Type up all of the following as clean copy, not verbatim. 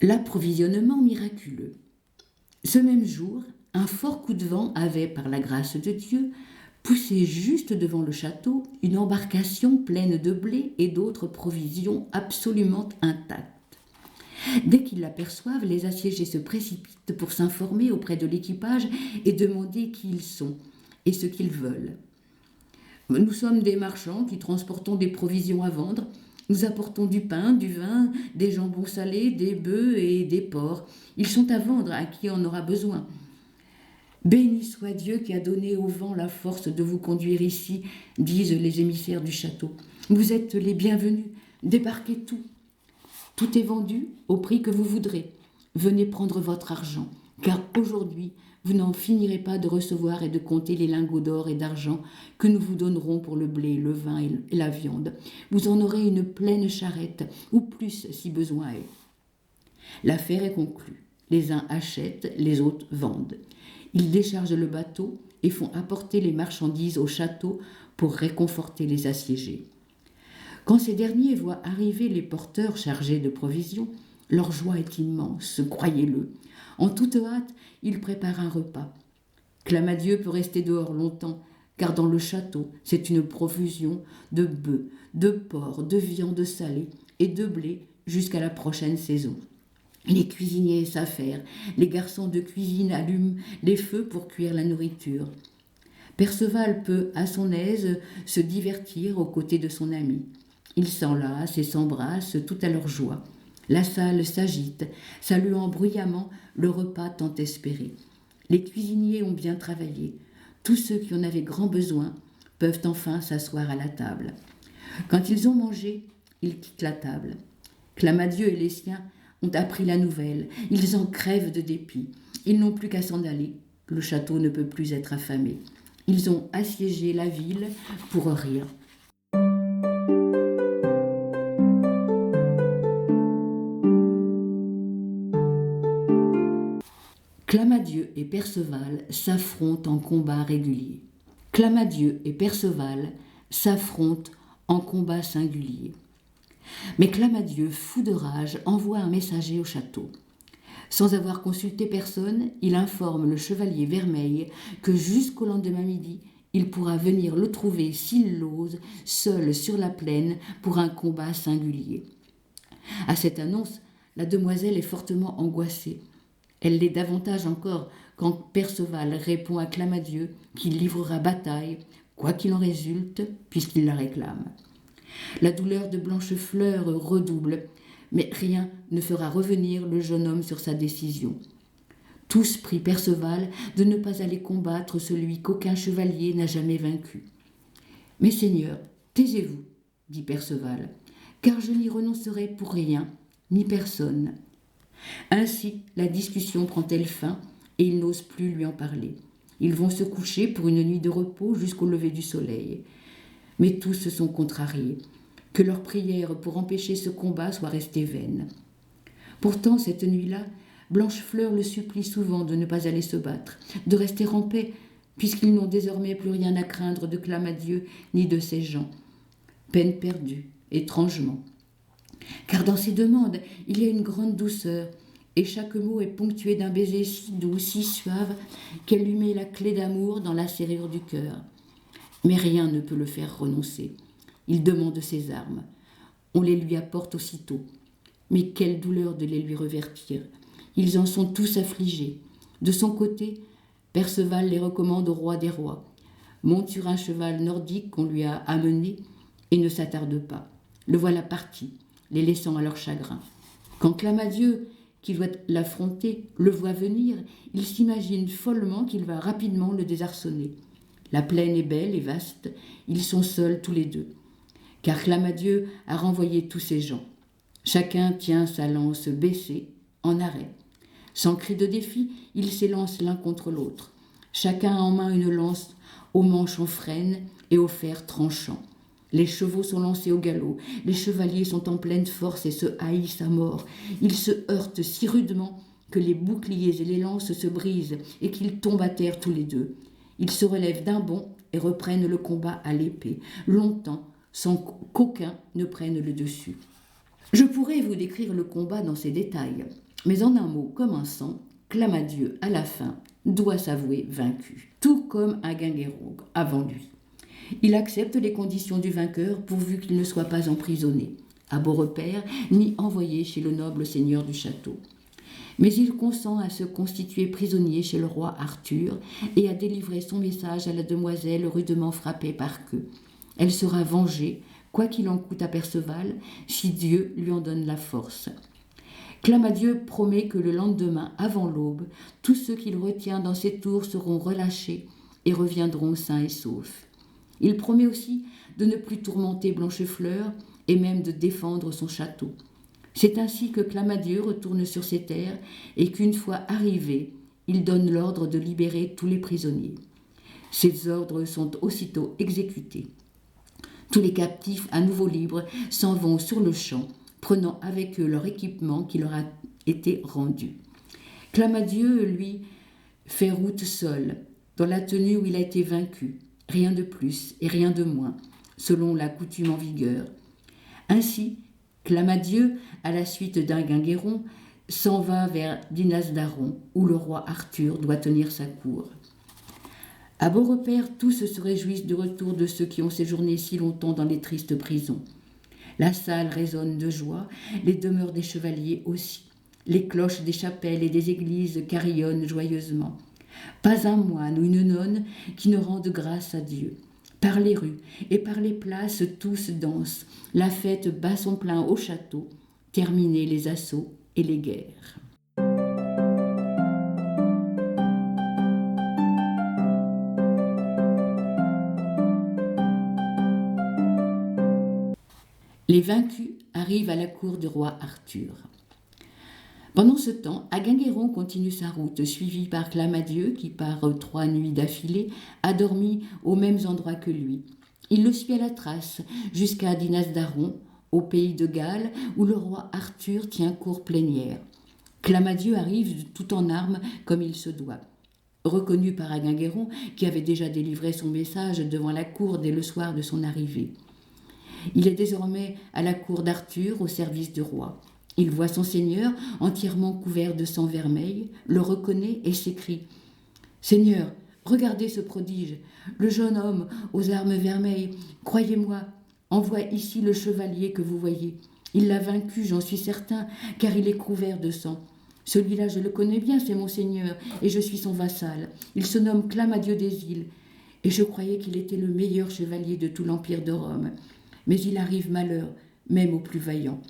L'approvisionnement miraculeux. Ce même jour, un fort coup de vent avait, par la grâce de Dieu, poussé juste devant le château une embarcation pleine de blé et d'autres provisions absolument intactes. Dès qu'ils l'aperçoivent, les assiégés se précipitent pour s'informer auprès de l'équipage et demander qui ils sont et ce qu'ils veulent. Nous sommes des marchands qui transportons des provisions à vendre. Nous apportons du pain, du vin, des jambons salés, des bœufs et des porcs. Ils sont à vendre à qui en aura besoin. Béni soit Dieu qui a donné au vent la force de vous conduire ici, disent les émissaires du château. Vous êtes les bienvenus, débarquez tout. Tout est vendu au prix que vous voudrez. Venez prendre votre argent, car aujourd'hui, vous n'en finirez pas de recevoir et de compter les lingots d'or et d'argent que nous vous donnerons pour le blé, le vin et la viande. Vous en aurez une pleine charrette, ou plus si besoin est. L'affaire est conclue. Les uns achètent, les autres vendent. Ils déchargent le bateau et font apporter les marchandises au château pour réconforter les assiégés. Quand ces derniers voient arriver les porteurs chargés de provisions, leur joie est immense, croyez-le. En toute hâte, ils préparent un repas. Clamadieu peut rester dehors longtemps, car dans le château, c'est une profusion de bœufs, de porcs, de viande salée et de blé jusqu'à la prochaine saison. Les cuisiniers s'affairent, les garçons de cuisine allument les feux pour cuire la nourriture. Perceval peut, à son aise, se divertir aux côtés de son ami. Ils s'enlacent et s'embrassent tout à leur joie. La salle s'agite, saluant bruyamment le repas tant espéré. Les cuisiniers ont bien travaillé. Tous ceux qui en avaient grand besoin peuvent enfin s'asseoir à la table. Quand ils ont mangé, ils quittent la table. Clamadieu et les siens ont appris la nouvelle. Ils en crèvent de dépit. Ils n'ont plus qu'à s'en aller. Le château ne peut plus être affamé. Ils ont assiégé la ville pour rien. Clamadieu et Perceval s'affrontent en combat régulier. Clamadieu et Perceval s'affrontent en combat singulier. Mais Clamadieu, fou de rage, envoie un messager au château. Sans avoir consulté personne, il informe le chevalier Vermeil que jusqu'au lendemain midi, il pourra venir le trouver s'il l'ose, seul sur la plaine pour un combat singulier. À cette annonce, la demoiselle est fortement angoissée. Elle l'est davantage encore quand Perceval répond à Clamadieu qu'il livrera bataille, quoi qu'il en résulte, puisqu'il la réclame. La douleur de Blanchefleur redouble, mais rien ne fera revenir le jeune homme sur sa décision. Tous prient Perceval de ne pas aller combattre celui qu'aucun chevalier n'a jamais vaincu. « Mais Seigneur, taisez-vous, dit Perceval, car je n'y renoncerai pour rien, ni personne. » Ainsi, la discussion prend-elle fin et ils n'osent plus lui en parler. Ils vont se coucher pour une nuit de repos jusqu'au lever du soleil. Mais tous se sont contrariés, que leurs prières pour empêcher ce combat soient restées vaines. Pourtant, cette nuit-là, Blanchefleur le supplie souvent de ne pas aller se battre, de rester en paix, puisqu'ils n'ont désormais plus rien à craindre de Clamadieu ni de ses gens. Peine perdue, étrangement. Car dans ces demandes, il y a une grande douceur, et chaque mot est ponctué d'un baiser si doux, si suave, qu'elle lui met la clé d'amour dans la serrure du cœur. Mais rien ne peut le faire renoncer. Il demande ses armes. On les lui apporte aussitôt. Mais quelle douleur de les lui revertir. Ils en sont tous affligés. De son côté, Perceval les recommande au roi des rois. Monte sur un cheval nordique qu'on lui a amené et ne s'attarde pas. Le voilà parti, les laissant à leur chagrin. Quand Clamadieu, qui doit l'affronter, le voit venir, il s'imagine follement qu'il va rapidement le désarçonner. La plaine est belle et vaste, ils sont seuls tous les deux, car Clamadieu a renvoyé tous ses gens. Chacun tient sa lance baissée, en arrêt. Sans cri de défi, ils s'élancent l'un contre l'autre. Chacun a en main une lance aux manches en frêne et au fer tranchant. Les chevaux sont lancés au galop, les chevaliers sont en pleine force et se haïssent à mort. Ils se heurtent si rudement que les boucliers et les lances se brisent et qu'ils tombent à terre tous les deux. Ils se relèvent d'un bond et reprennent le combat à l'épée, longtemps, sans qu'aucun ne prenne le dessus. Je pourrais vous décrire le combat dans ses détails. Mais en un mot comme un sang, Clamadieu, à la fin, doit s'avouer vaincu, tout comme Aguinguerong avant lui. Il accepte les conditions du vainqueur pourvu qu'il ne soit pas emprisonné, à Beaurepaire, ni envoyé chez le noble seigneur du château. Mais il consent à se constituer prisonnier chez le roi Arthur et à délivrer son message à la demoiselle rudement frappée par queue. Elle sera vengée, quoi qu'il en coûte à Perceval, si Dieu lui en donne la force. Clamadieu promet que le lendemain, avant l'aube, tous ceux qu'il retient dans ses tours seront relâchés et reviendront sains et saufs. Il promet aussi de ne plus tourmenter Blanchefleur et même de défendre son château. C'est ainsi que Clamadieu retourne sur ses terres et qu'une fois arrivé, il donne l'ordre de libérer tous les prisonniers. Ces ordres sont aussitôt exécutés. Tous les captifs à nouveau libres s'en vont sur le champ, prenant avec eux leur équipement qui leur a été rendu. Clamadieu, lui, fait route seul, dans la tenue où il a été vaincu, rien de plus et rien de moins, selon la coutume en vigueur. Ainsi, Clamadieu, à la suite d'Aguinguerong, s'en va vers Dinasdaron, où le roi Arthur doit tenir sa cour. À Beaurepaire, tous se réjouissent du retour de ceux qui ont séjourné si longtemps dans les tristes prisons. La salle résonne de joie, les demeures des chevaliers aussi. Les cloches des chapelles et des églises carillonnent joyeusement. Pas un moine ou une nonne qui ne rende grâce à Dieu. Par les rues et par les places, tous dansent. La fête bat son plein au château, terminés les assauts et les guerres. Les vaincus arrivent à la cour du roi Arthur. Pendant ce temps, Aguinguerong continue sa route, suivi par Clamadieu, qui par 3 nuits d'affilée a dormi aux mêmes endroits que lui. Il le suit à la trace, jusqu'à Dinasdaron, au pays de Galles, où le roi Arthur tient cour plénière. Clamadieu arrive tout en armes, comme il se doit. Reconnu par Aguinguerong, qui avait déjà délivré son message devant la cour dès le soir de son arrivée. Il est désormais à la cour d'Arthur, au service du roi. Il voit son seigneur, entièrement couvert de sang vermeil, le reconnaît et s'écrie « Seigneur, regardez ce prodige, le jeune homme aux armes vermeilles, croyez-moi, envoie ici le chevalier que vous voyez. Il l'a vaincu, j'en suis certain, car il est couvert de sang. Celui-là, je le connais bien, c'est mon seigneur, et je suis son vassal. Il se nomme Clamadieu des Îles, et je croyais qu'il était le meilleur chevalier de tout l'empire de Rome. Mais il arrive malheur, même aux plus vaillants. »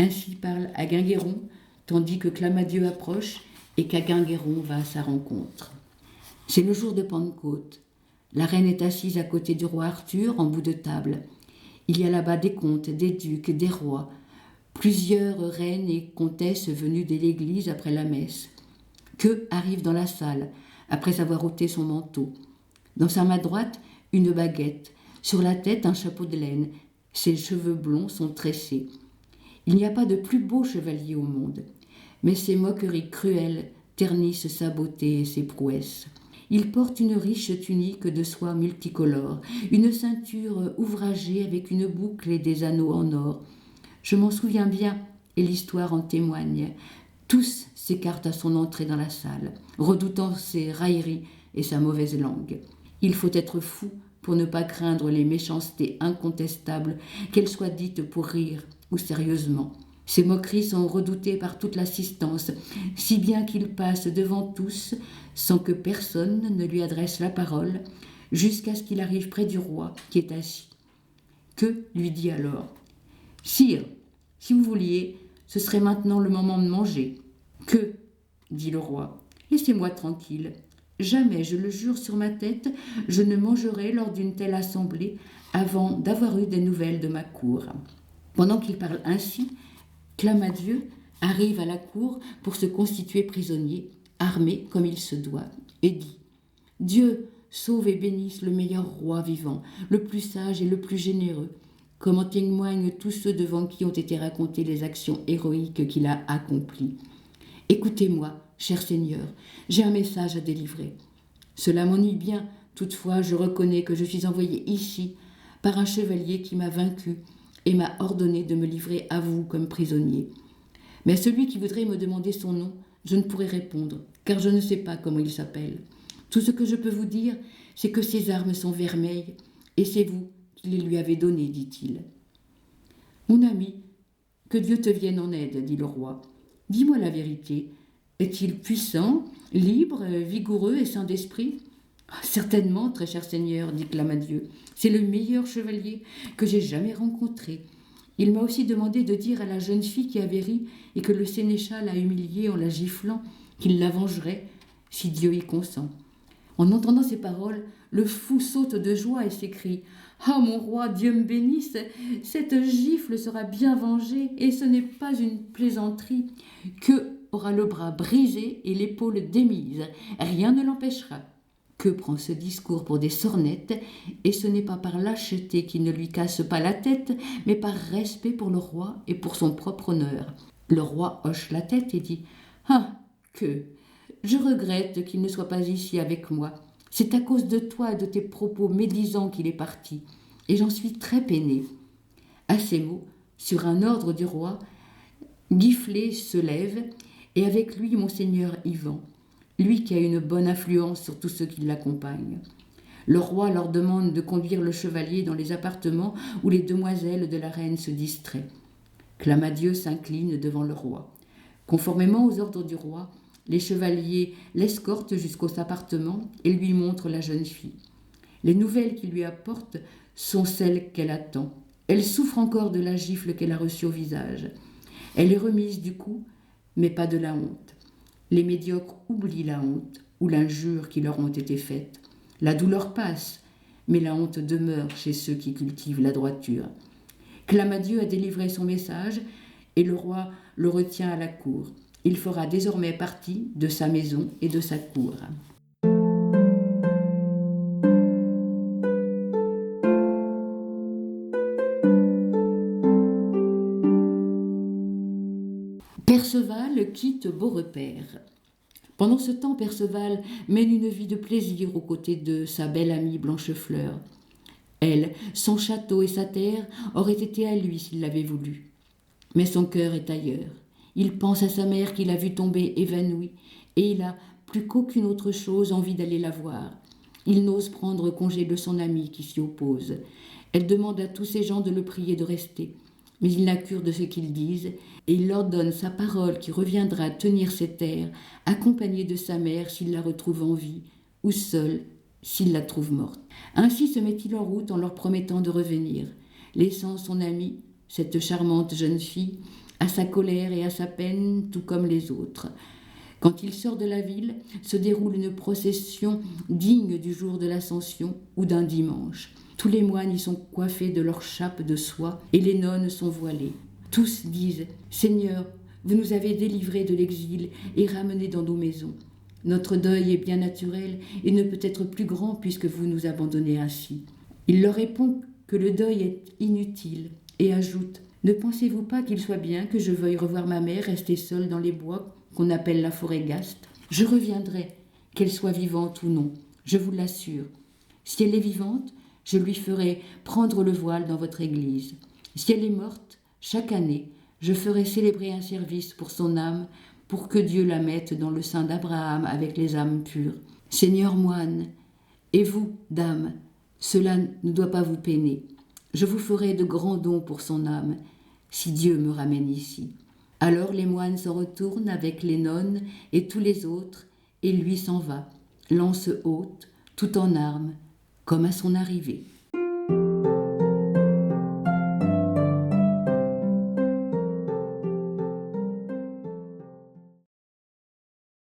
Ainsi parle Aguinguerong, tandis que Clamadieu approche et qu'Aguinguerong va à sa rencontre. C'est le jour de Pentecôte. La reine est assise à côté du roi Arthur en bout de table. Il y a là-bas des comtes, des ducs, des rois, plusieurs reines et comtesses venues de l'église après la messe. Queue arrive dans la salle, après avoir ôté son manteau. Dans sa main droite, une baguette, sur la tête un chapeau de laine. Ses cheveux blonds sont tressés. Il n'y a pas de plus beau chevalier au monde, mais ses moqueries cruelles ternissent sa beauté et ses prouesses. Il porte une riche tunique de soie multicolore, une ceinture ouvragée avec une boucle et des anneaux en or. Je m'en souviens bien, et l'histoire en témoigne. Tous s'écartent à son entrée dans la salle, redoutant ses railleries et sa mauvaise langue. Il faut être fou pour ne pas craindre les méchancetés incontestables, qu'elles soient dites pour rire ou sérieusement. Ces moqueries sont redoutées par toute l'assistance, si bien qu'il passe devant tous, sans que personne ne lui adresse la parole, jusqu'à ce qu'il arrive près du roi, qui est assis. Que lui dit alors ? « Sire, si vous vouliez, ce serait maintenant le moment de manger. »« Que ?» dit le roi. « Laissez-moi tranquille. Jamais, je le jure sur ma tête, je ne mangerai lors d'une telle assemblée avant d'avoir eu des nouvelles de ma cour. » Pendant qu'il parle ainsi, Clamadieu arrive à la cour pour se constituer prisonnier, armé comme il se doit, et dit « Dieu sauve et bénisse le meilleur roi vivant, le plus sage et le plus généreux, comme en témoignent tous ceux devant qui ont été racontées les actions héroïques qu'il a accomplies. Écoutez-moi, cher Seigneur, j'ai un message à délivrer. Cela m'ennuie bien, toutefois je reconnais que je suis envoyé ici par un chevalier qui m'a vaincu et m'a ordonné de me livrer à vous comme prisonnier. Mais à celui qui voudrait me demander son nom, je ne pourrai répondre, car je ne sais pas comment il s'appelle. Tout ce que je peux vous dire, c'est que ses armes sont vermeilles, et c'est vous qui les lui avez données, dit-il. Mon ami, que Dieu te vienne en aide, dit le roi. Dis-moi la vérité. Est-il puissant, libre, vigoureux et sain d'esprit ? Certainement, très cher Seigneur, dit Clamadieu. C'est le meilleur chevalier que j'ai jamais rencontré. Il m'a aussi demandé de dire à la jeune fille qui avait ri et que le sénéchal a humiliée en la giflant qu'il la vengerait si Dieu y consent. En entendant ces paroles, le fou saute de joie et s'écrie « Ah, mon roi, Dieu me bénisse, cette gifle sera bien vengée et ce n'est pas une plaisanterie. Que aura le bras brisé et l'épaule démise, rien ne l'empêchera. » Que prend ce discours pour des sornettes, et ce n'est pas par lâcheté qu'il ne lui casse pas la tête, mais par respect pour le roi et pour son propre honneur. Le roi hoche la tête et dit « Ah, que je regrette qu'il ne soit pas ici avec moi. C'est à cause de toi et de tes propos médisants qu'il est parti, et j'en suis très peiné. » À ces mots, sur un ordre du roi, Guiflé se lève, et avec lui monseigneur Yvan, lui qui a une bonne influence sur tous ceux qui l'accompagnent. Le roi leur demande de conduire le chevalier dans les appartements où les demoiselles de la reine se distraient. Clamadieu s'incline devant le roi. Conformément aux ordres du roi, les chevaliers l'escortent jusqu'aux appartements et lui montrent la jeune fille. Les nouvelles qu'il lui apporte sont celles qu'elle attend. Elle souffre encore de la gifle qu'elle a reçue au visage. Elle est remise du coup, mais pas de la honte. Les médiocres oublient la honte ou l'injure qui leur ont été faites. La douleur passe, mais la honte demeure chez ceux qui cultivent la droiture. Clamadieu a délivré son message et le roi le retient à la cour. Il fera désormais partie de sa maison et de sa cour. Perceval quitte Beaurepaire. Pendant ce temps, Perceval mène une vie de plaisir aux côtés de sa belle amie Blanchefleur. Elle, son château et sa terre auraient été à lui s'il l'avait voulu. Mais son cœur est ailleurs. Il pense à sa mère qu'il a vue tomber évanouie, et il a, plus qu'aucune autre chose, envie d'aller la voir. Il n'ose prendre congé de son amie qui s'y oppose. Elle demande à tous ces gens de le prier de rester. Mais il n'a cure de ce qu'ils disent, et il leur donne sa parole qui reviendra tenir ses terres, accompagné de sa mère s'il la retrouve en vie, ou seul s'il la trouve morte. Ainsi se met-il en route en leur promettant de revenir, laissant son amie, cette charmante jeune fille, à sa colère et à sa peine, tout comme les autres. Quand il sort de la ville, se déroule une procession digne du jour de l'Ascension ou d'un dimanche. Tous les moines y sont coiffés de leurs chapes de soie et les nonnes sont voilées. Tous disent « Seigneur, vous nous avez délivrés de l'exil et ramenés dans nos maisons. Notre deuil est bien naturel et ne peut être plus grand puisque vous nous abandonnez ainsi. » Il leur répond que le deuil est inutile et ajoute « Ne pensez-vous pas qu'il soit bien que je veuille revoir ma mère restée seule dans les bois qu'on appelle la forêt Gaste ? Je reviendrai, qu'elle soit vivante ou non, je vous l'assure. Si elle est vivante, je lui ferai prendre le voile dans votre église. Si elle est morte, chaque année, je ferai célébrer un service pour son âme, pour que Dieu la mette dans le sein d'Abraham avec les âmes pures. Seigneur moine, et vous, dame, cela ne doit pas vous peiner. Je vous ferai de grands dons pour son âme, si Dieu me ramène ici. » Alors les moines s'en retournent avec les nonnes et tous les autres, et lui s'en va, lance haute, tout en armes, comme à son arrivée.